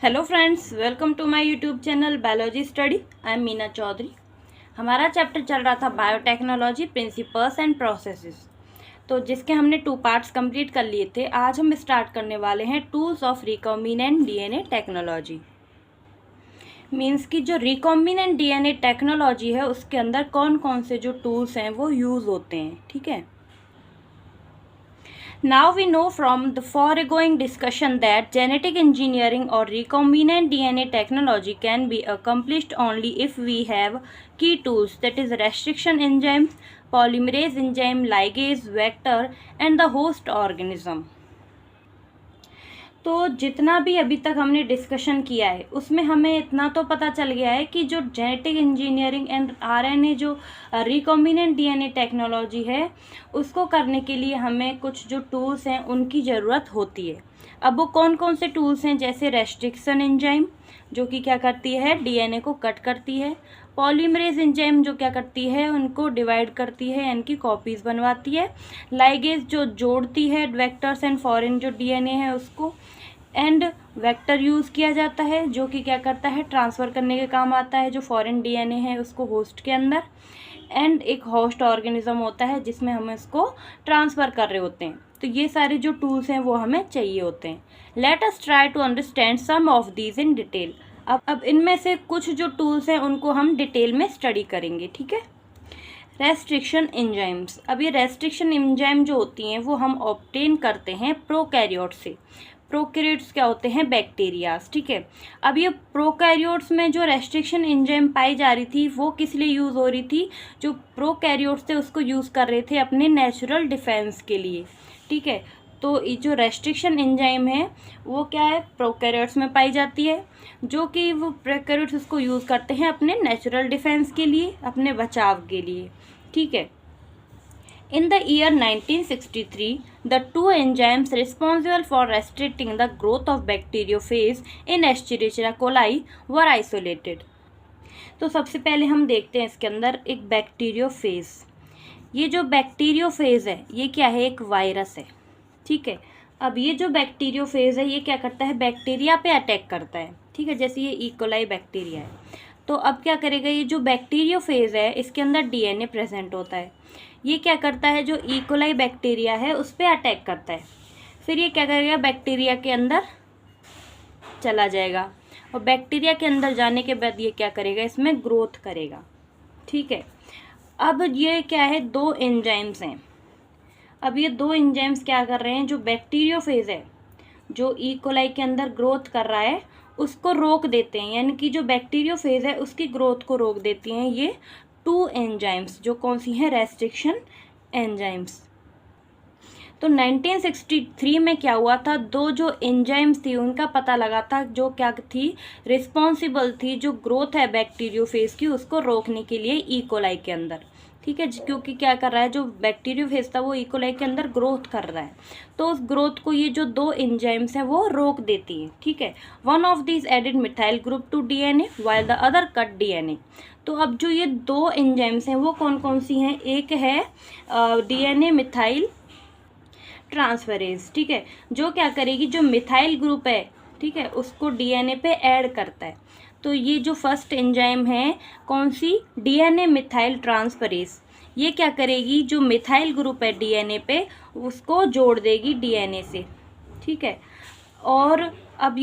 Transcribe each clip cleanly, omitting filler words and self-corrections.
Hello friends, welcome to my YouTube channel biology study. I am Meena Chaudhary. हमारा chapter चल रहा था बायोटेक्नोलॉजी प्रिंसिपल्स एंड प्रोसेसेस, तो जिसके हमने 2 पार्ट्स कंप्लीट कर लिए थे। आज हम स्टार्ट करने वाले हैं tools of recombinant DNA technology. Means कि जो रिकॉम्बिनेंट डीएनए टेक्नोलॉजी है उसके अंदर कौन कौन से जो टूल्स हैं वो यूज़ होते हैं। ठीक है, Now we know from the foregoing discussion that genetic engineering or recombinant DNA technology can be accomplished only if we have key tools, that is restriction enzymes, polymerase enzyme, ligase, vector and the host organism. तो जितना भी अभी तक हमने discussion किया है उसमें हमें इतना तो पता चल गया है कि जो जेनेटिक इंजीनियरिंग एंड आरएनए जो रिकॉम्बिनेंट डीएनए टेक्नोलॉजी है उसको करने के लिए हमें कुछ जो टूल्स हैं उनकी ज़रूरत होती है। अब वो कौन कौन से टूल्स हैं, जैसे रेस्ट्रिक्शन एंजाइम जो कि क्या करती है, डीएनए को कट करती है। पॉलीमरेज एंजाइम जो क्या करती है, उनको डिवाइड करती है, इनकी कॉपीज़ बनवाती है। लाइगेज जो जोड़ती है वेक्टर्स एंड फॉरेन जो डीएनए है उसको। एंड वेक्टर यूज़ किया जाता है जो कि क्या करता है, ट्रांसफ़र करने के काम आता है जो फॉरेन डीएनए है उसको होस्ट के अंदर। एंड एक होस्ट ऑर्गेनिज्म होता है जिसमें हम इसको ट्रांसफ़र कर रहे होते हैं। तो ये सारे जो टूल्स हैं वो हमें चाहिए होते हैं। Let us try to understand some of these in detail. अब इनमें से कुछ जो टूल्स हैं उनको हम डिटेल में स्टडी करेंगे। ठीक है, रेस्ट्रिक्शन एंजाइम्स। अब ये रेस्ट्रिक्शन एंजाइम जो होती हैं वो हम ऑब्टेन करते हैं प्रोकैरियोट से। प्रोकैरियोट्स क्या होते हैं, बैक्टीरियाज। ठीक है, अब ये प्रोकैरियोट्स में जो रेस्ट्रिक्शन एंजाइम पाई जा रही थी वो किस लिए यूज़ हो रही थी, जो प्रोकैरियोट्स थे उसको यूज़ कर रहे थे अपने नेचुरल डिफेंस के लिए। ठीक है, तो ये जो रेस्ट्रिक्शन एंजाइम है वो क्या है, प्रोकैरियोट्स में पाई जाती है, जो कि वो प्रोकैरियोट्स उसको यूज़ करते हैं अपने नेचुरल डिफेंस के लिए, अपने बचाव के लिए। ठीक है, In the year 1963, the 2 enzymes responsible for restricting the growth of bacteriophage in Escherichia coli were isolated. तो सबसे पहले हम देखते हैं इसके अंदर एक बैक्टीरियोफेज। ये जो बैक्टीरियोफेज है ये क्या है, एक वायरस है। ठीक है, अब ये जो बैक्टीरियोफेज है ये क्या करता है, बैक्टीरिया पे अटैक करता है। ठीक है, जैसे ये इकोलाई बैक्टीरिया है। तो अब क्या करेगा, ये जो बैक्टीरियोफेज है इसके अंदर डीएनए प्रेजेंट होता है। ये क्या करता है, जो इकोलाई बैक्टीरिया है उस पर अटैक करता है। फिर ये क्या करेगा, बैक्टीरिया के अंदर चला जाएगा और बैक्टीरिया के अंदर जाने के बाद ये क्या करेगा, इसमें ग्रोथ करेगा। ठीक है, अब ये क्या है, 2 एंजाइम्स हैं। अब ये 2 एंजाइम्स क्या कर रहे हैं, जो बैक्टीरियोफेज है जो इकोलाई के अंदर ग्रोथ कर रहा है उसको रोक देते हैं, यानी कि जो बैक्टीरियोफेज है उसकी ग्रोथ को रोक देती हैं ये 2 एंजाइम्स, जो कौन सी हैं, रेस्ट्रिक्शन एंजाइम्स। तो 1963 में क्या हुआ था, 2 जो एंजाइम्स थी उनका पता लगा था जो क्या थी, रिस्पॉन्सिबल थी जो ग्रोथ है बैक्टीरियोफेज की उसको रोकने के लिए इकोलाई के अंदर। ठीक है, क्योंकि क्या कर रहा है, जो बैक्टीरियोफेज था वो इकोलाई के अंदर ग्रोथ कर रहा है, तो उस ग्रोथ को ये जो 2 एंजाइम्स हैं वो रोक देती हैं। ठीक है, one of these added methyl group to DNA while the other cut DNA. तो अब जो ये 2 एंजाइम्स हैं वो कौन कौन सी हैं, एक है डीएनए मिथाइल ट्रांसफरेज। ठीक है, जो क्या करेगी, जो मिथाइल ग्रुप है ठीक है उसको डीएनए पे ऐड करता है। तो ये जो फर्स्ट एंजाइम है कौन सी, डीएनए मिथाइल ट्रांसफरेज, ये क्या करेगी, जो मिथाइल ग्रुप है डीएनए पे उसको जोड़ देगी डीएनए से। ठीक है, और अब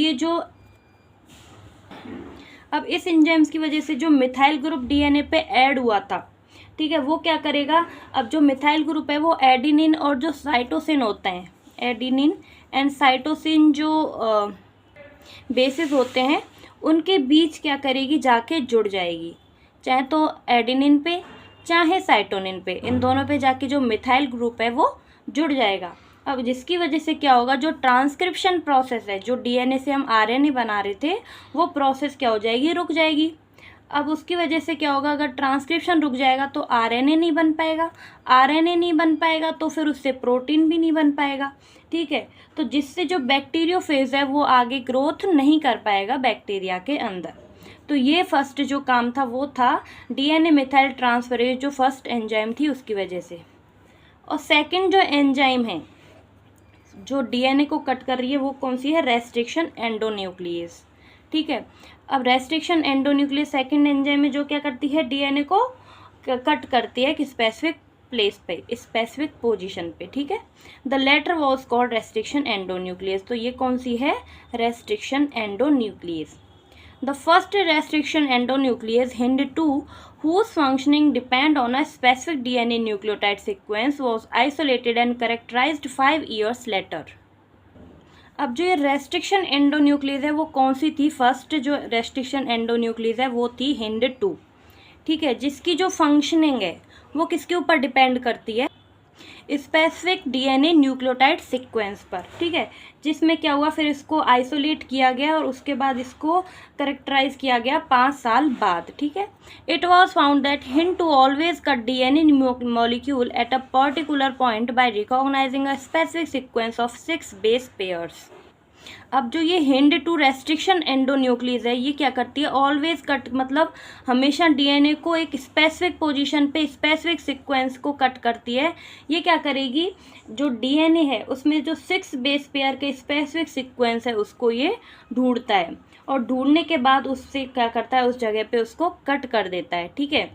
इस एंजाइम्स की वजह से जो मिथाइल ग्रुप डीएनए पे ऐड हुआ था, ठीक है, वो क्या करेगा, अब जो मिथाइल ग्रुप है वो एडिनिन और जो साइटोसिन होता है, एडिनिन एंड साइटोसिन जो बेसिस होते हैं उनके बीच क्या करेगी, जाके जुड़ जाएगी, चाहे तो एडिनिन पे चाहे साइटोनिन पे, इन दोनों पे जाके जो मिथाइल ग्रुप है वो जुड़ जाएगा। अब जिसकी वजह से क्या होगा, जो ट्रांसक्रिप्शन प्रोसेस है, जो डीएनए से हम आरएनए बना रहे थे वो प्रोसेस क्या हो जाएगी, रुक जाएगी। अब उसकी वजह से क्या होगा, अगर ट्रांसक्रिप्शन रुक जाएगा तो आरएनए नहीं बन पाएगा, आरएनए नहीं बन पाएगा तो फिर उससे प्रोटीन भी नहीं बन पाएगा। ठीक है, तो जिससे जो बैक्टीरियोफेज है वो आगे ग्रोथ नहीं कर पाएगा बैक्टीरिया के अंदर। तो ये फर्स्ट जो काम था वो था डीएनए मिथाइल ट्रांसफरेज, जो फर्स्ट एंजाइम थी उसकी वजह से। और सेकंड जो एंजाइम है जो डीएनए को कट कर रही है वो कौन सी है, रेस्ट्रिक्शन एंडोन्यूक्लियस। ठीक है। अब रेस्ट्रिक्शन एंडोन्यूक्लियस सेकंड एंजाइम में जो क्या करती है, डीएनए को कट करती है एक स्पेसिफिक प्लेस पे, स्पेसिफिक पोजीशन पे, ठीक है। The latter was called restriction endonuclease, तो ये कौन सी है, restriction endonuclease. The first restriction endonuclease HIND2 whose functioning depend on a specific DNA nucleotide sequence was isolated and characterized 5 years later। अब जो ये रेस्ट्रिक्शन एंडोन्यूक्लियस है वो कौन सी थी, फर्स्ट जो रेस्ट्रिक्शन एंडोन्यूक्लियस है वो थी HIND2, ठीक है, जिसकी जो फंक्शनिंग है वो किसके ऊपर डिपेंड करती है, स्पेसिफिक डीएनए न्यूक्लियोटाइड सीक्वेंस पर, ठीक है। जिसमें क्या हुआ, फिर इसको आइसोलेट किया गया और उसके बाद इसको करेक्टराइज किया गया 5 साल बाद, ठीक है। It was found that HIND2 always cut DNA molecule at a particular point by recognising a specific sequence of 6 base pairs. अब जो ये HIND2 रेस्ट्रिक्शन एंडोन्यूक्लियस है ये क्या करती है, ऑलवेज कट, मतलब हमेशा डीएनए को एक स्पेसिफिक पोजीशन पे स्पेसिफिक सीक्वेंस को कट करती है। ये क्या करेगी, जो डीएनए है उसमें जो 6 बेस पेयर के स्पेसिफिक सीक्वेंस है उसको ये ढूंढता है और ढूंढने के बाद उससे क्या करता है, उस जगह पे उसको कट कर देता है, ठीक है।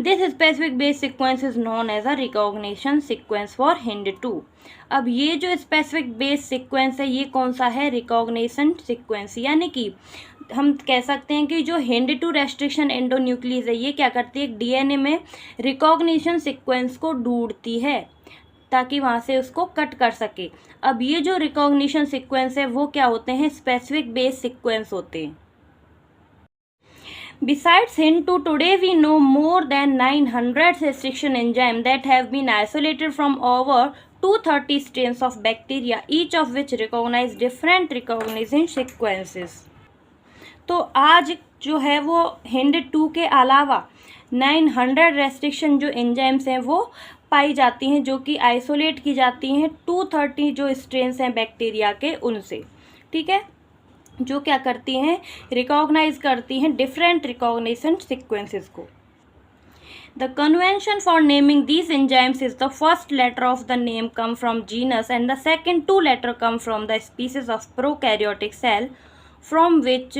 This specific base sequence is known as a recognition sequence for HIND2। अब ये जो स्पेसिफिक बेस सीक्वेंस है ये कौन सा है, रिकॉग्निशन सीक्वेंस, यानी कि हम कह सकते हैं कि जो HIND2 रेस्ट्रिक्शन एंडोन्यूक्लियस है ये क्या करती है, डीएनए में रिकॉग्निशन सीक्वेंस को ढूंढती है ताकि वहाँ से उसको कट कर सके। अब ये जो रिकॉग्निशन सीक्वेंस है वो क्या होते हैं, स्पेसिफिक बेस सीक्वेंस होते हैं। Besides HIND2, today we know more than 900 restriction enzymes that have been isolated from over 230 strains of bacteria, each of which recognize different recognition sequences। तो आज जो है वो HIND2 के अलावा 900 रेस्ट्रिक्शन जो एंजाइम्स हैं वो पाई जाती हैं, जो कि आइसोलेट की जाती हैं 230 जो स्ट्रेन्स हैं बैक्टीरिया के उनसे, ठीक है, जो क्या करती हैं, रिकॉग्नाइज करती हैं डिफरेंट रिकॉग्निशन सीक्वेंसेस को। The convention for naming these enzymes is the first letter of the name come from genus and the second 2 letter come from the species of prokaryotic cell from which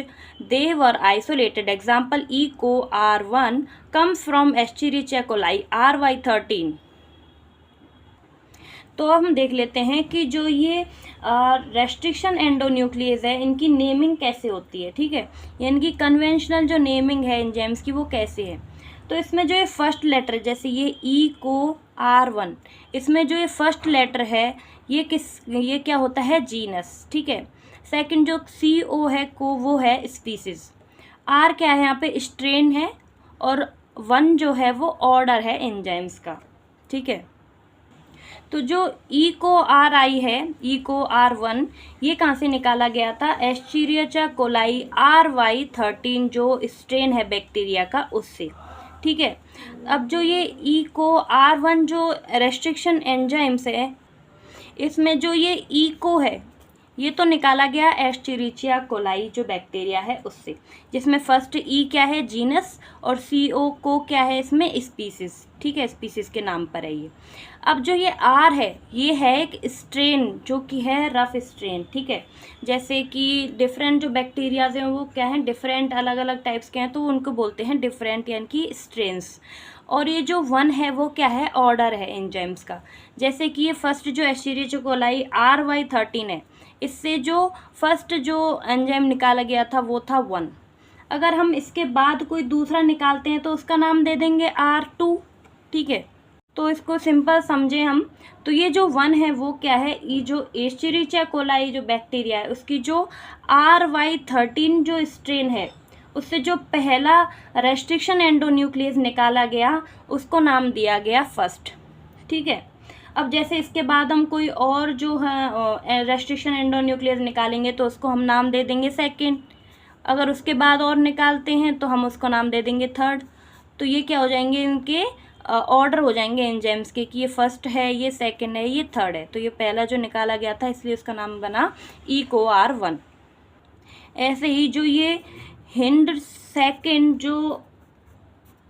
they were isolated। Example E. co-R1 comes from Escherichia coli RY13। तो अब हम देख लेते हैं कि जो ये restriction endonuclease है इनकी नेमिंग कैसे होती है, ठीक है, यानी कि कन्वेंशनल जो नेमिंग है एंजाइम्स की वो कैसे है। तो इसमें जो ये फर्स्ट लेटर, जैसे ये E co-R1, इसमें जो ये फर्स्ट लेटर है ये क्या होता है, जीनस, ठीक है। सेकंड जो CO है को वो है स्पीसीज, R क्या है यहाँ पे, स्ट्रेन है, और 1 जो है वो ऑर्डर है एंजाइम्स का, ठीक है। तो जो E co-RI है, E co-R1, ये कहाँ से निकाला गया था, एस्चेरिचिया कोलाई RY13 जो स्ट्रेन है बैक्टीरिया का उससे, ठीक है। अब जो ये E co-R1 जो रेस्ट्रिक्शन एंजाइम्स है इसमें जो ये E co है ये तो निकाला गया एस्चेरिचिया कोलाई जो बैक्टीरिया है उससे, जिसमें फर्स्ट E क्या है, जीनस, और CO को क्या है इसमें, स्पीसीज, ठीक है, स्पीसीज के नाम पर है ये। अब जो ये R है ये है एक स्ट्रेन जो कि है रफ स्ट्रेन, ठीक है, जैसे कि डिफरेंट जो बैक्टीरियाज हैं वो क्या हैं, डिफरेंट अलग अलग टाइप्स के हैं तो उनको बोलते हैं डिफरेंट यानी कि स्ट्रेन्स। और ये जो 1 है वो क्या है, ऑर्डर है एंजाइम्स का, जैसे कि ये फर्स्ट जो एस्चेरिचिया कोलाई RY13 है, इससे जो फर्स्ट जो एंजाइम निकाला गया था वो था 1। अगर हम इसके बाद कोई दूसरा निकालते हैं तो उसका नाम दे देंगे R2, ठीक है। तो इसको सिंपल समझे हम, तो ये जो 1 है वो क्या है, ये जो एस्चेरिचिया कोलाई जो बैक्टीरिया है उसकी जो RY13 जो स्ट्रेन है उससे जो पहला रेस्ट्रिक्शन एंडोन्यूक्लियस निकाला गया उसको नाम दिया गया फर्स्ट, ठीक है। अब जैसे इसके बाद हम कोई और जो है रेस्ट्रिक्शन एंडोन्यूक्लियस निकालेंगे तो उसको हम नाम दे देंगे सेकंड, अगर उसके बाद और निकालते हैं तो हम उसको नाम दे देंगे थर्ड। तो ये क्या हो जाएंगे, इनके ऑर्डर हो जाएंगे एंजाइम्स के कि ये फर्स्ट है, ये सेकंड है, ये थर्ड है। तो ये पहला जो निकाला गया था इसलिए उसका नाम बना E co-R1। ऐसे ही जो ये HIND सेकंड जो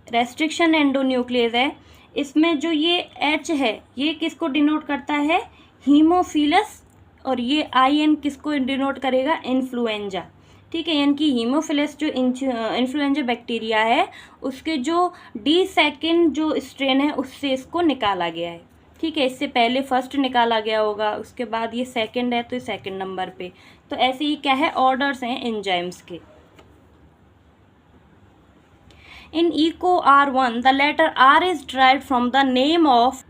रेस्ट्रिक्शन एंडोन्यूक्लियस है इसमें जो ये H है ये किसको डिनोट करता है, हीमोफिलस, और ये IN किसको डिनोट करेगा, इन्फ्लुएंजा, ठीक है, यानी कि हीमोफिलस जो इन्फ्लुएंजा बैक्टीरिया है उसके जो D2 जो स्ट्रेन है उससे इसको निकाला गया है। ठीक है, इससे पहले फर्स्ट निकाला गया होगा, उसके बाद ये सेकंड है तो ये सेकंड नंबर पे। तो ऐसे ही क्या है, ऑर्डर्स हैं एंजाइम्स के। In EcoR1, the letter R is derived from the name of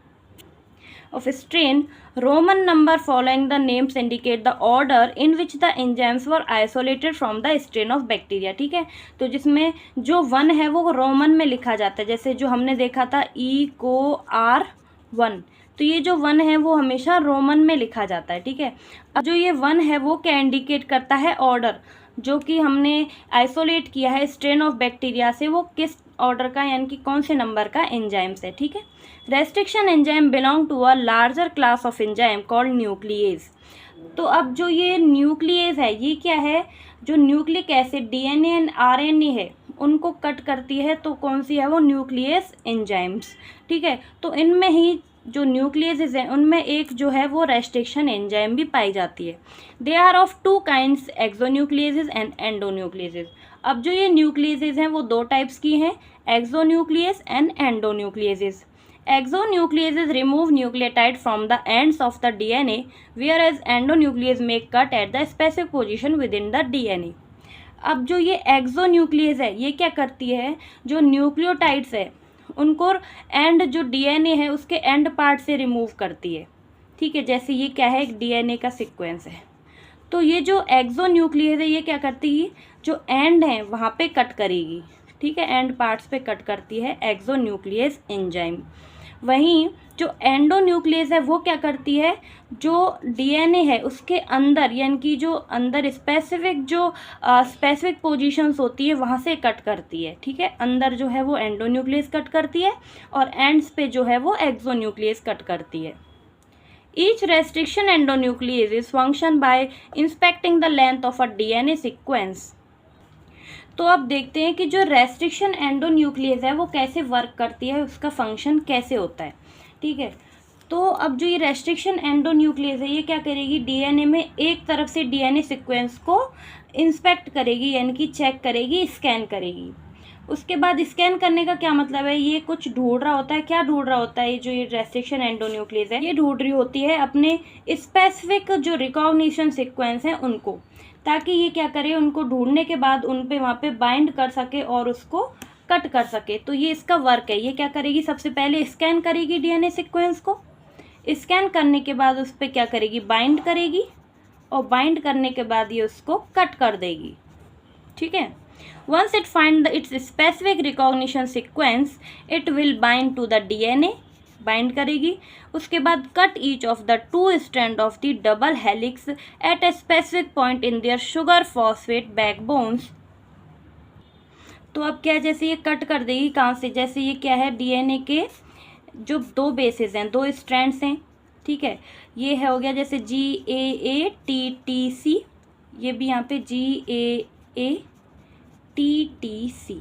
strain. Roman number following the names indicate the order in which the enzymes were isolated from the strain of bacteria. ठीक है, तो जिसमें जो 1 है वो Roman में लिखा जाता है, जैसे जो हमने देखा था EcoR1, तो ये जो 1 है वो हमेशा रोमन में लिखा जाता है। ठीक है, अब जो ये 1 है वो क्या इंडिकेट करता है, ऑर्डर, जो कि हमने आइसोलेट किया है स्ट्रेन ऑफ बैक्टीरिया से, वो किस ऑर्डर का यानी कि कौन से नंबर का एंजाइम्स है। ठीक है, restriction enzyme belong to a larger class of enzyme called nuclease. तो अब जो ये न्यूक्लियेज है ये क्या है, जो nucleic acid DNA and RNA है उनको कट करती है, तो कौन सी है वो, न्यूक्लियस एंजाइम्स। ठीक है, तो इनमें ही जो न्यूक्लियसेस हैं उनमें एक जो है वो रेस्ट्रिक्शन एंजाइम भी पाई जाती है। They are of 2 kinds, exonucleases and endonucleases. अब जो ये न्यूक्लियसेस हैं वो 2 टाइप्स की हैं, exonuclease and endonucleases. Exonucleases remove nucleotide from the ends of the DNA, whereas endonuclease make cut at the specific position within the DNA. अब जो ये एक्सोन्यूक्लियस है ये क्या करती है, जो न्यूक्लियोटाइड्स है उनको एंड जो डीएनए है उसके एंड पार्ट से रिमूव करती है। ठीक है, जैसे ये क्या है, एक डीएनए का सीक्वेंस है, तो ये जो एक्सोन्यूक्लियस है ये क्या करती है, जो एंड है वहाँ पे कट करेगी। ठीक है, एंड पार्ट्स पे कट करती है एक्सोन्यूक्लियस एंजाइम। वहीं जो एंडोन्यूक्लियस है वो क्या करती है, जो डीएनए है उसके अंदर यानी कि जो अंदर स्पेसिफिक पोजीशंस होती है वहाँ से कट करती है। ठीक है, अंदर जो है वो एंडोन्यूक्लियस कट करती है और एंड्स पे जो है वो एक्सोन्यूक्लियस कट करती है। Each restriction endonuclease function by inspecting the length of a DNA sequence. तो अब देखते हैं कि जो रेस्ट्रिक्शन एंडोन्यूक्लियस है वो कैसे वर्क करती है, उसका फंक्शन कैसे होता है। ठीक है, तो अब जो ये रेस्ट्रिक्शन एंडोन्यूक्लियस है ये क्या करेगी, डीएनए में एक तरफ से डीएनए सीक्वेंस को इंस्पेक्ट करेगी यानी कि चेक करेगी, स्कैन करेगी। उसके बाद स्कैन करने का क्या मतलब है, ये कुछ ढूंढ रहा होता है। क्या ढूंढ रहा होता है, जो ये रेस्ट्रिक्शन एंडोन्यूक्लियस है ये ढूंढ रही होती है अपने स्पेसिफिक जो रिकॉग्निशन सीक्वेंस हैं उनको, ताकि ये क्या करे, उनको ढूंढने के बाद उन पे वहाँ पे बाइंड कर सके और उसको कट कर सके। तो ये इसका वर्क है। ये क्या करेगी, सबसे पहले स्कैन करेगी डीएनए सीक्वेंस को, स्कैन करने के बाद उस पर क्या करेगी, बाइंड करेगी, और बाइंड करने के बाद ये उसको कट कर देगी। ठीक है, once it find its specific recognition sequence it will bind to the DNA, bind करेगी। उसके बाद cut each of the 2 strand of the double helix at a specific point in their sugar phosphate backbones. तो अब क्या, जैसे ये cut कर देगी कहाँ से, जैसे ये क्या है, डीएनए के जो 2 बेसेस हैं, 2 स्ट्रैंड्स हैं। ठीक है, ये है हो गया जैसे GAATTC, ये भी यहाँ पे GAATTC।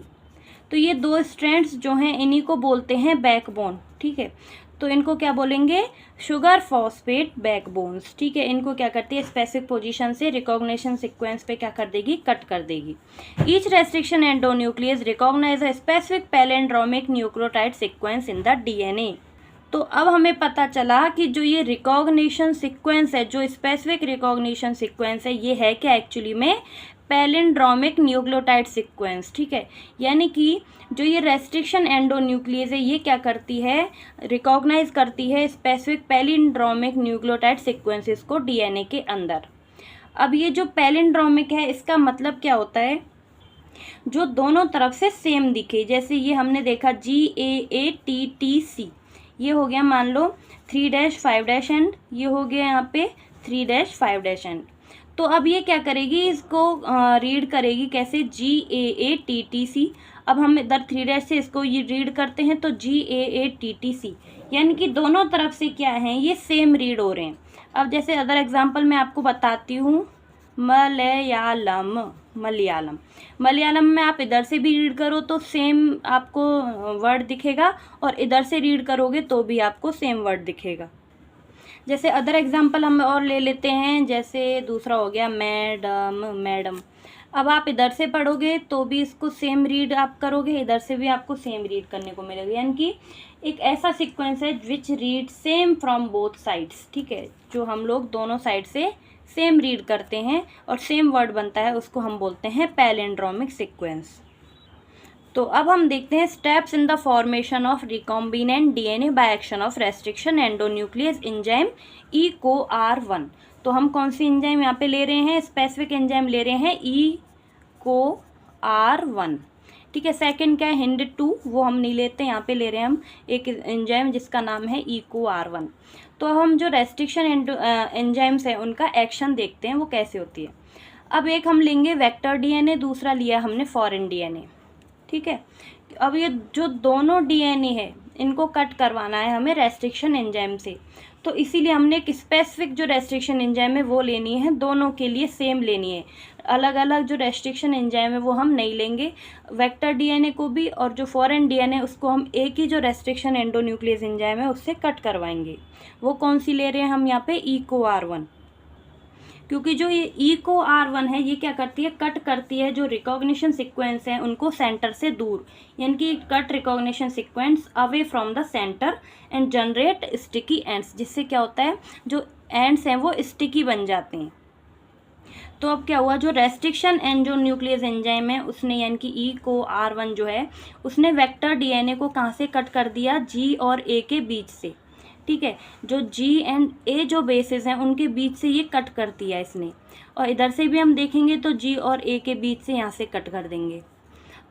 तो ये 2 स्ट्रैंड्स जो हैं इन्हीं को बोलते हैं बैकबोन। ठीक है, तो इनको क्या बोलेंगे, शुगर फॉस्फेट बैकबोन्स। ठीक है, इनको क्या करती है, स्पेसिफिक पोजीशन से रिकॉग्निशन सीक्वेंस पे क्या कर देगी, कट कर देगी। Each restriction endonuclease recognize a specific palindromic nucleotide sequence in the DNA. तो अब हमें पता चला कि जो ये रिकॉग्निशन सीक्वेंस है, जो स्पेसिफिक रिकॉग्निशन सीक्वेंस है, ये है क्या, एक्चुअली में पैलिंड्रोमिक न्यूक्लियोटाइड सीक्वेंस। ठीक है, यानी कि जो ये रेस्ट्रिक्शन एंडोन्यूक्लियस है ये क्या करती है, रिकॉग्नाइज करती है स्पेसिफिक पैलिंड्रोमिक न्यूक्लियोटाइड सीक्वेंसेस को डीएनए के अंदर। अब ये जो पैलिंड्रोमिक है इसका मतलब क्या होता है, जो दोनों तरफ से सेम दिखे। जैसे ये हमने देखा GAATTC, ये हो गया मान लो 3-5 एंड, ये हो गया यहाँ पे 3-5 एंड। तो अब ये क्या करेगी, इसको रीड करेगी कैसे, GAATTC। अब हम इधर 3 से इसको ये रीड करते हैं तो GAATTC, यानी कि दोनों तरफ से क्या है, ये सेम रीड हो रहे हैं। अब जैसे अदर एग्जांपल मैं आपको बताती हूँ, मलयालम में आप इधर से भी रीड करो तो सेम आपको वर्ड दिखेगा, और इधर से रीड करोगे तो भी आपको सेम वर्ड दिखेगा। जैसे अदर एग्जांपल हम और ले लेते हैं, जैसे दूसरा हो गया मैडम। अब आप इधर से पढ़ोगे तो भी इसको सेम रीड आप करोगे, इधर से भी आपको सेम रीड करने को मिलेगा, यानी कि एक ऐसा सीक्वेंस है which read same from both sides, ठीक है, जो हम लोग दोनों साइड से सेम रीड करते हैं और सेम वर्ड बनता है, उसको हम बोलते हैं पैलिंड्रोमिक सीक्वेंस। तो अब हम देखते हैं steps in the formation of recombinant DNA by action of restriction endonuclease enzyme EcoR1। तो हम कौन सी एंजाइम यहाँ पे ले रहे हैं, स्पेसिफिक एंजाइम ले रहे हैं EcoR1, ठीक है। सेकंड क्या है, HindID2, वो हम नहीं लेते, यहाँ पे ले रहे हैं हम एक एंजाइम जिसका नाम है EcoR1। तो हम जो रेस्ट्रिक्शन एंजाइम्स है उनका एक्शन देखते हैं वो कैसे होती है। अब एक हम लेंगे वेक्टर डीएनए, दूसरा लिया हमने फॉरेन डीएनए, ठीक है। अब ये जो दोनों डीएनए है इनको कट करवाना है हमें रेस्ट्रिक्शन एंजाइम से, तो इसीलिए हमने एक स्पेसिफिक जो रेस्ट्रिक्शन एंजाइम है वो लेनी है, दोनों के लिए सेम लेनी है। अलग अलग जो रेस्ट्रिक्शन एंजाइम है वो हम नहीं लेंगे, वेक्टर डीएनए को भी और जो फॉरेन डीएनए उसको हम एक ही जो रेस्ट्रिक्शन एंडोन्यूक्लियस एंजाइम है उससे कट करवाएंगे। वो कौन सी ले रहे हैं हम यहाँ पे, EcoR1, क्योंकि जो ये EcoR1 है ये क्या करती है, कट करती है जो रिकॉग्निशन सीक्वेंस है उनको सेंटर से दूर, यानी कि cut recognition sequence away from the centre and generate sticky ends, जिससे क्या होता है जो एंड्स हैं वो स्टिकी बन जाते हैं। तो अब क्या हुआ, जो रेस्ट्रिक्शन एंडोन्यूक्लियस एंजाइम है उसने, यानी कि EcoR1 जो है उसने वेक्टर डीएनए को कहाँ से कट कर दिया, G और A के बीच से, ठीक है। जो G एंड A जो बेसिस हैं उनके बीच से ये कट कर दिया इसने, और इधर से भी हम देखेंगे तो G और A के बीच से यहाँ से कट कर देंगे।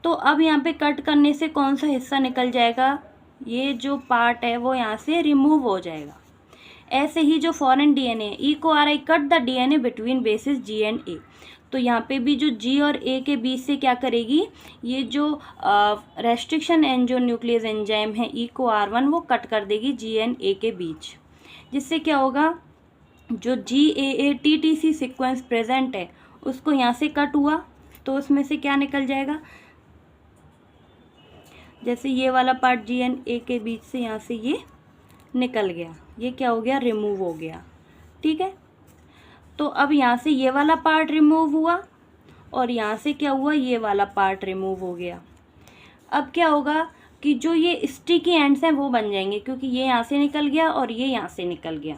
तो अब यहाँ पे कट करने से कौन सा हिस्सा निकल जाएगा, ये जो पार्ट है वो यहाँ से रिमूव हो जाएगा। ऐसे ही जो foreign DNA, EcoRI cut the DNA between basis G and A, तो यहाँ पे भी जो G और A के बीच से क्या करेगी, ये जो रेस्ट्रिक्शन एंडोन्यूक्लियस एंजाइम है EcoR1 वो कट कर देगी G एंड A के बीच, जिससे क्या होगा, जो GAATTC सीक्वेंस प्रेजेंट है उसको यहाँ से कट हुआ तो उसमें से क्या निकल जाएगा, जैसे ये वाला पार्ट G एंड A के बीच से यहाँ से ये निकल गया, ये क्या हो गया, रिमूव हो गया, ठीक है। तो अब यहाँ से ये वाला पार्ट रिमूव हुआ और यहाँ से क्या हुआ, ये वाला पार्ट रिमूव हो गया। अब क्या होगा कि जो ये स्टिकी एंड्स हैं वो बन जाएंगे, क्योंकि ये यहाँ से निकल गया और ये यहाँ से निकल गया।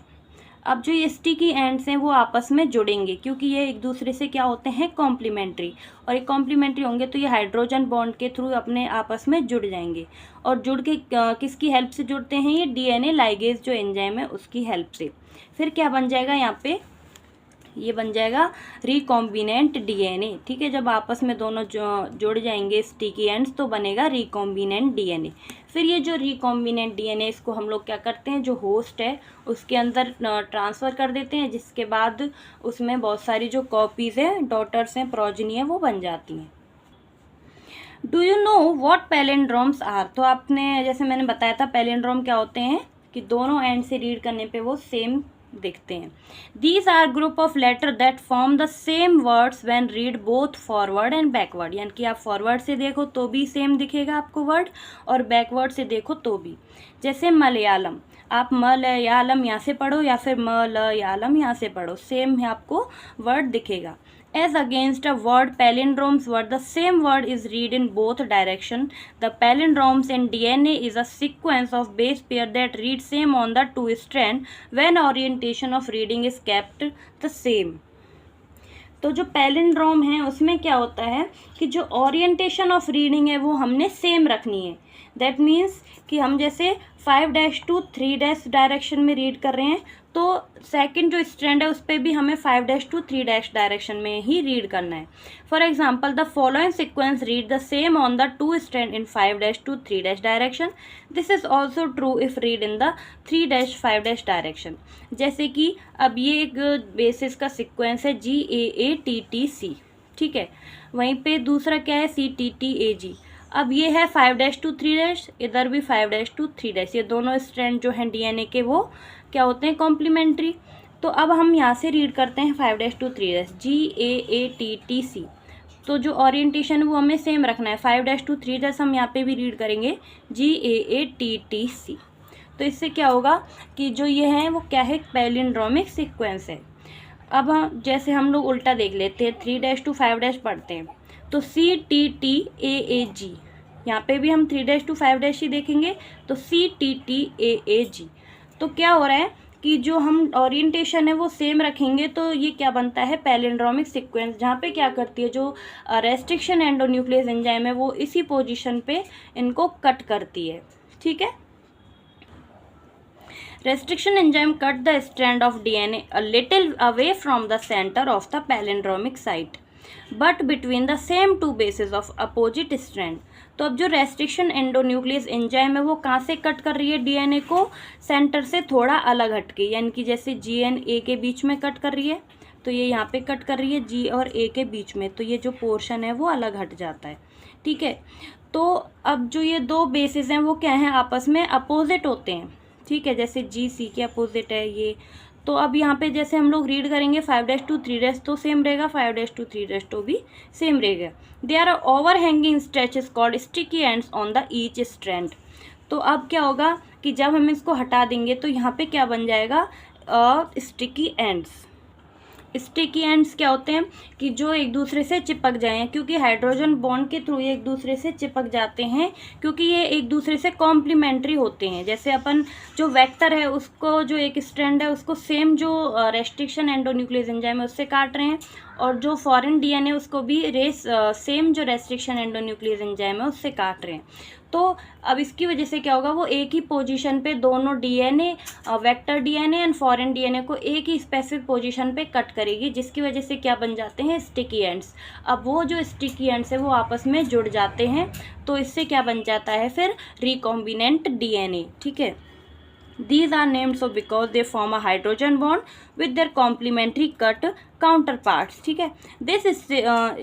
अब जो ये स्टिकी एंड्स हैं वो आपस में जुड़ेंगे, क्योंकि ये एक दूसरे से क्या होते हैं, कॉम्प्लीमेंट्री, और ये कॉम्प्लीमेंट्री होंगे तो ये हाइड्रोजन बॉन्ड के थ्रू अपने आपस में जुड़ जाएंगे। और जुड़ के किसकी हेल्प से जुड़ते हैं, ये डीएनए लाइगेज जो एंजाइम है उसकी हेल्प से। फिर क्या बन जाएगा, यहाँ पे ये बन जाएगा रिकॉम्बिनेंट डीएनए, ठीक है। जब आपस में दोनों जुड़ जाएंगे स्टिकी एंड्स तो बनेगा रिकॉम्बिनेंट डीएनए। फिर ये जो रिकॉम्बिनेंट डीएनए इसको हम लोग क्या करते हैं, जो होस्ट है उसके अंदर ट्रांसफ़र कर देते हैं, जिसके बाद उसमें बहुत सारी जो कॉपीज़ हैं, डॉटर्स हैं, प्रोजनी है, वो बन जाती हैं। Do you know what palindromes are. तो आपने, जैसे मैंने बताया था, पैलिंड्रोम क्या होते हैं कि दोनों एंड से रीड करने पे वो सेम दिखते हैं। These are group of letter that form the same words when read both forward and backward, यानी कि आप फॉरवर्ड से देखो तो भी सेम दिखेगा आपको वर्ड, और बैकवर्ड से देखो तो भी। जैसे मलयालम, आप मलयालम यहाँ से पढ़ो या फिर मलयालम यहाँ से पढ़ो, सेम है आपको वर्ड दिखेगा। As against a word, palindromes word the same word is read in both direction. The palindromes in DNA is a sequence of base pair that read same on the two strand when orientation of reading is kept the same. तो जो palindrome है उसमें क्या होता है कि जो orientation of reading है वो हमने सेम रखनी है। दैट मीन्स कि हम जैसे 5' to 3' डायरेक्शन में रीड कर रहे हैं तो सेकंड जो स्ट्रैंड है उस पर भी हमें 5' to 3' डायरेक्शन में ही रीड करना है। For example, the following sequence read the same on the two strand in 5' to 3' direction. This is also true if read in the 3' 5' direction. जैसे कि अब ये एक बेसिस का सिक्वेंस है GAATTC, ठीक है। वहीं पे दूसरा क्या है CTTAG। अब ये है 5' to 3', इधर भी 5' to 3'। ये दोनों स्ट्रैंड जो हैं डीएनए के वो क्या होते हैं, कॉम्प्लीमेंट्री। तो अब हम यहाँ से रीड करते हैं 5' to 3' GAATTC। तो जो ओरिएंटेशन है वो हमें सेम रखना है, 5' to 3' हम यहाँ पे भी रीड करेंगे GAATTC। तो इससे क्या होगा कि जो ये है वो क्या है, पैलिंड्रोमिक सीक्वेंस है। अब जैसे हम लोग उल्टा देख लेते हैं, 3 to 5 पढ़ते हैं तो CTTAAG, यहाँ पे भी हम 3 to 5 ही देखेंगे तो CTTAAG। तो क्या हो रहा है कि जो हम ओरिएंटेशन है वो सेम रखेंगे तो ये क्या बनता है, पैलिंड्रोमिक सीक्वेंस, जहाँ पे क्या करती है जो रेस्ट्रिक्शन एंडोन्यूक्लियस एंजाइम है वो इसी पोजीशन पे इनको कट करती है। ठीक है, restriction enzyme cut the strand of DNA a little away from the center of the palindromic site but between the same two bases of opposite strand। तो अब जो रेस्ट्रिक्शन एंडोन्यूक्लियस एंजाइम है वो कहाँ से कट कर रही है डीएनए को, सेंटर से थोड़ा अलग हटके, यानी कि जैसे जी एन ए के बीच में कट कर रही है तो ये यहाँ पे कट कर रही है जी और ए के बीच में, तो ये जो पोर्शन है वो अलग हट जाता है। ठीक है, तो अब जो ये दो बेसिस हैं वो क्या हैं, आपस में अपोजिट होते हैं। ठीक है, जैसे जी सी के अपोजिट है ये, तो अब यहाँ पे जैसे हम लोग रीड करेंगे 5 to 3 तो सेम रहेगा, 5 to 3 तो भी सेम रहेगा। They are overhanging stretches called sticky ends on the each strand. तो अब क्या होगा कि जब हम इसको हटा देंगे तो यहाँ पे क्या बन जाएगा, स्टिकी एंड्स। स्टिकी एंड्स क्या होते हैं कि जो एक दूसरे से चिपक जाएं, क्योंकि हाइड्रोजन बॉन्ड के थ्रू ये एक दूसरे से चिपक जाते हैं, क्योंकि ये एक दूसरे से कॉम्प्लीमेंट्री होते हैं। जैसे अपन जो वेक्टर है उसको, जो एक स्ट्रैंड है उसको सेम जो रेस्ट्रिक्शन एंडोन्यूक्लियस एंजाइम है उससे काट रहे हैं, और जो फॉरेन डीएनए उसको भी सेम जो रेस्ट्रिक्शन एंडोन्यूक्लियस एंजाइम है उससे काट रहे हैं। तो अब इसकी वजह से क्या होगा, वो एक ही पोजीशन पे दोनों DNA, vector DNA and foreign DNA को एक ही स्पेसिफिक पोजीशन पे कट करेगी, जिसकी वजह से क्या बन जाते हैं, स्टिकी एंड्स। अब वो जो स्टिकी एंड्स है वो आपस में जुड़ जाते हैं, तो इससे क्या बन जाता है फिर, रिकॉम्बिनेंट डीएनए। ठीक है, these are named so because they form a hydrogen bond with their complementary cut counterparts। ठीक है, this is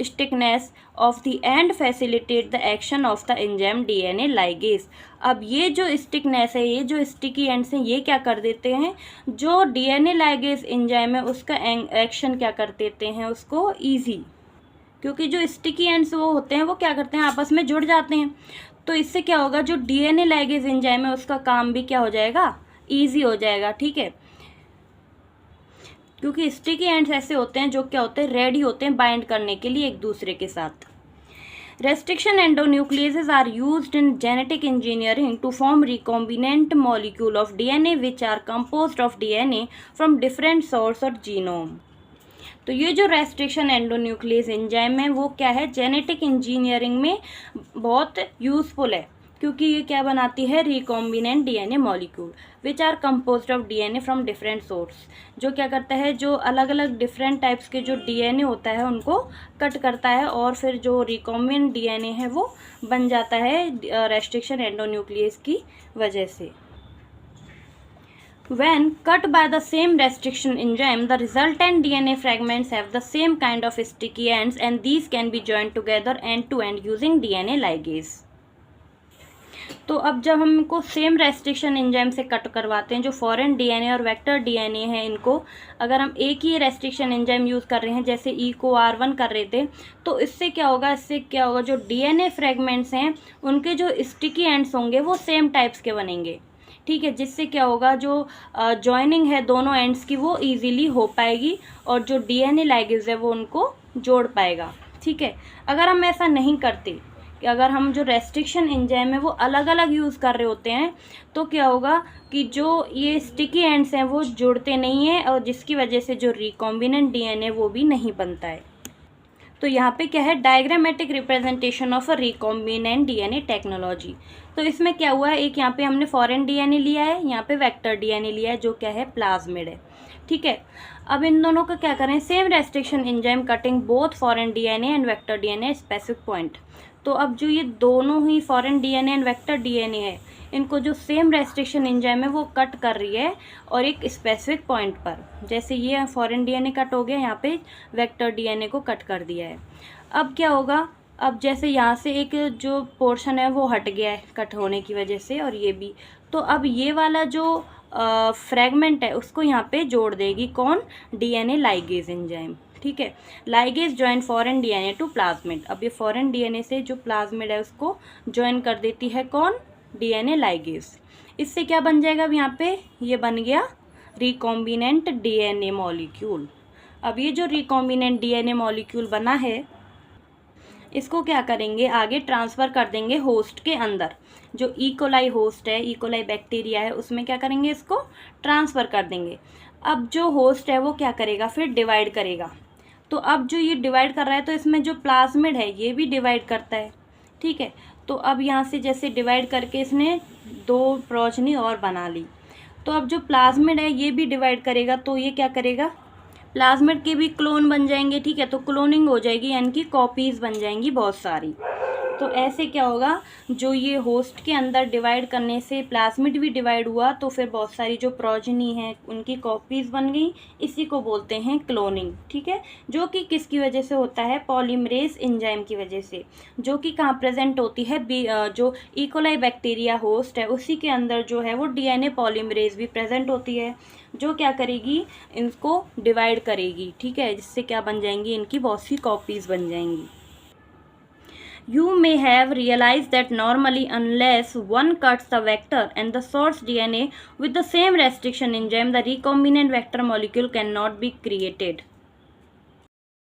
stiffness of the end facilitate the action of the enzyme DNA ligase। अब ये जो stickiness है, ये जो स्टिकी एंड्स हैं, ये क्या कर देते हैं, जो डीएनए लाइगेज एंजाइम है उसका एक्शन क्या कर देते हैं, उसको ईजी, क्योंकि जो स्टिकी एंड्स वो होते हैं वो क्या करते हैं, आपस में जुड़ जाते हैं। तो इससे क्या होगा, जो डीएनए लाइगेज एंजाइम है उसका काम भी क्या हो जाएगा, ईजी हो जाएगा। ठीक है, क्योंकि स्टिकी एंड्स ऐसे होते हैं जो क्या होते हैं, रेडी होते हैं बाइंड करने के लिए एक दूसरे के साथ। Restriction endonucleases are used in genetic engineering to form recombinant molecule of DNA which are composed of DNA from different source और genome। तो ये जो रेस्ट्रिक्शन एंडोन्यूक्लियस एंजाइम है वो क्या है, जेनेटिक इंजीनियरिंग में बहुत यूजफुल है, क्योंकि ये क्या बनाती है, recombinant DNA molecule which are composed of DNA from different source. जो क्या करता है, जो अलग अलग डिफरेंट टाइप्स के जो डीएनए होता है उनको कट करता है, और फिर जो रिकॉम्बिनेंट डीएनए है वो बन जाता है रेस्ट्रिक्शन एंडोन्यूक्लियस की वजह से। When cut by the same restriction enzyme, the resultant DNA fragments have the same kind of sticky ends and these can be joined together end to end using DNA ligase। तो अब जब हम इनको same restriction enzyme से cut करवाते हैं, जो foreign DNA और वेक्टर डीएनए है, इनको अगर हम एक ही रेस्ट्रिक्शन एंजाइम यूज़ कर रहे हैं, जैसे ई को R1 कर रहे थे, तो इससे क्या होगा, जो डीएनए फ्रेगमेंट्स हैं उनके जो स्टिकी एंड्स होंगे वो सेम टाइप्स के बनेंगे। ठीक है, जिससे क्या होगा, जो जॉइनिंग है दोनों एंड्स की वो इजीली हो पाएगी और जो डीएनए लाइगेज है वो उनको जोड़ पाएगा। ठीक है, अगर हम ऐसा नहीं करते, कि अगर हम जो रेस्ट्रिक्शन एंजाइम है वो अलग अलग यूज़ कर रहे होते हैं, तो क्या होगा कि जो ये स्टिकी एंड्स हैं वो जुड़ते नहीं हैं, और जिसकी वजह से जो रिकॉम्बिनेंट डीएनए वो भी नहीं बनता है। तो यहाँ पे क्या है, diagrammatic representation of a recombinant DNA technology. तो इसमें क्या हुआ है, एक यहाँ पे हमने फॉरेन डीएनए लिया है, यहाँ पे वेक्टर डीएनए लिया है जो क्या है, प्लाज्मिड है। ठीक है, अब इन दोनों का क्या करें, same restriction enzyme cutting both foreign DNA and vector DNA specific point. तो अब जो ये दोनों ही foreign DNA and vector DNA है, इनको जो सेम रेस्ट्रिक्शन एंजाइम है वो कट कर रही है और एक स्पेसिफिक पॉइंट पर, जैसे ये फॉरेन डीएनए कट हो गया, यहाँ पे वेक्टर डीएनए को कट कर दिया है। अब क्या होगा, अब जैसे यहाँ से एक जो पोर्शन है वो हट गया है कट होने की वजह से, और ये भी, तो अब ये वाला जो फ्रेगमेंट है उसको यहाँ पे जोड़ देगी कौन, डीएनए लाइगेज एंजाइम। ठीक है, ligase join foreign DNA to plasmid. अब ये फॉरेन डीएनए से जो प्लाज्मिड है उसको ज्वाइन कर देती है कौन, डीएनए लाइगेज। इससे क्या बन जाएगा, अब यहाँ पे ये बन गया रिकॉम्बिनेंट डीएनए मॉलिक्यूल। अब ये जो रिकॉम्बिनेंट डीएनए मॉलिक्यूल बना है, इसको क्या करेंगे, आगे ट्रांसफ़र कर देंगे होस्ट के अंदर। जो इकोलाई होस्ट है, इकोलाई बैक्टीरिया है, उसमें क्या करेंगे, इसको ट्रांसफ़र कर देंगे। अब जो होस्ट है वो क्या करेगा, फिर डिवाइड करेगा। तो अब जो ये डिवाइड कर रहा है, तो इसमें जो प्लाज्मिड है ये भी डिवाइड करता है, ठीक है। तो अब यहाँ से जैसे डिवाइड करके इसने 2 प्रोजनी और बना ली। तो अब जो प्लाज्मिड है ये भी डिवाइड करेगा, तो ये क्या करेगा, प्लाज्मिड के भी क्लोन बन जाएंगे, ठीक है। तो क्लोनिंग हो जाएगी, यानी कि कॉपीज़ बन जाएंगी बहुत सारी। तो ऐसे क्या होगा, जो ये होस्ट के अंदर डिवाइड करने से प्लाज्मिड भी डिवाइड हुआ, तो फिर बहुत सारी जो प्रोजनी है उनकी कॉपीज़ बन गई। इसी को बोलते हैं क्लोनिंग, ठीक है। जो कि किसकी वजह से होता है, पॉलीमरेज एंजाइम की वजह से, जो कि कहाँ प्रेजेंट होती है, जो इकोलाई बैक्टीरिया होस्ट है उसी के अंदर जो है वो डीएनए पॉलीमरेज भी प्रेजेंट होती है, जो क्या करेगी, इनको डिवाइड करेगी, ठीक है। जिससे क्या बन जाएंगी, इनकी बहुत सी कॉपीज़ बन जाएंगी। You may have realized that normally unless one cuts the vector and the source DNA with the same restriction enzyme, the recombinant vector molecule cannot be created.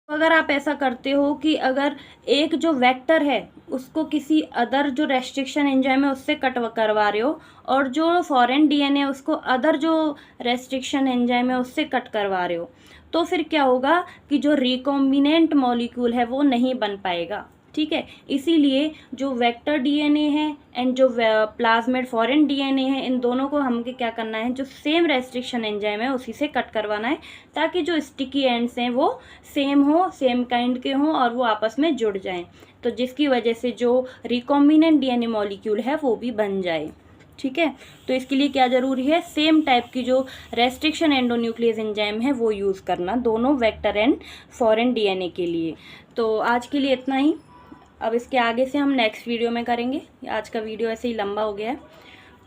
अगर आप ऐसा करते हो कि अगर एक जो वेक्टर है उसको किसी अदर जो रेस्ट्रिक्शन एंजाइम है उससे कट करवा रहे हो, और जो फॉरेन डीएनए है उसको अदर जो रेस्ट्रिक्शन एंजाइम है उससे कट करवा रहे हो, तो फिर क्या होगा कि जो रिकॉम्बिनेंट मॉलिक्यूल है वो नहीं बन पाएगा, ठीक है। इसीलिए जो वेक्टर डीएनए है एंड जो प्लाज्मिड फॉरेन डीएनए है, इन दोनों को हमें क्या करना है, जो सेम रेस्ट्रिक्शन एंजाइम है उसी से कट करवाना है, ताकि जो स्टिकी एंड्स हैं वो सेम हो, सेम काइंड के हों और वो आपस में जुड़ जाएं। तो जिसकी वजह से जो रिकॉम्बिनेंट डीएनए मॉलिक्यूल है वो भी बन जाए, ठीक है। तो इसके लिए क्या ज़रूरी है, सेम टाइप की जो रेस्ट्रिक्शन एंडोन्यूक्लियस एंजाइम है वो यूज़ करना, दोनों वेक्टर एंड फॉरेन डीएनए के लिए। तो आज के लिए इतना ही। अब इसके आगे से हम नेक्स्ट वीडियो में करेंगे। आज का वीडियो ऐसे ही लंबा हो गया है।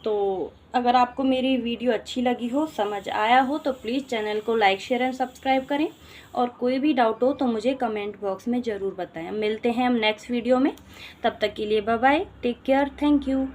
तो अगर आपको मेरी वीडियो अच्छी लगी हो, समझ आया हो, तो प्लीज़ चैनल को लाइक, शेयर एंड सब्सक्राइब करें। और कोई भी डाउट हो तो मुझे कमेंट बॉक्स में ज़रूर बताएं। मिलते हैं हम नेक्स्ट वीडियो में, तब तक के लिए bye bye, take care, thank you.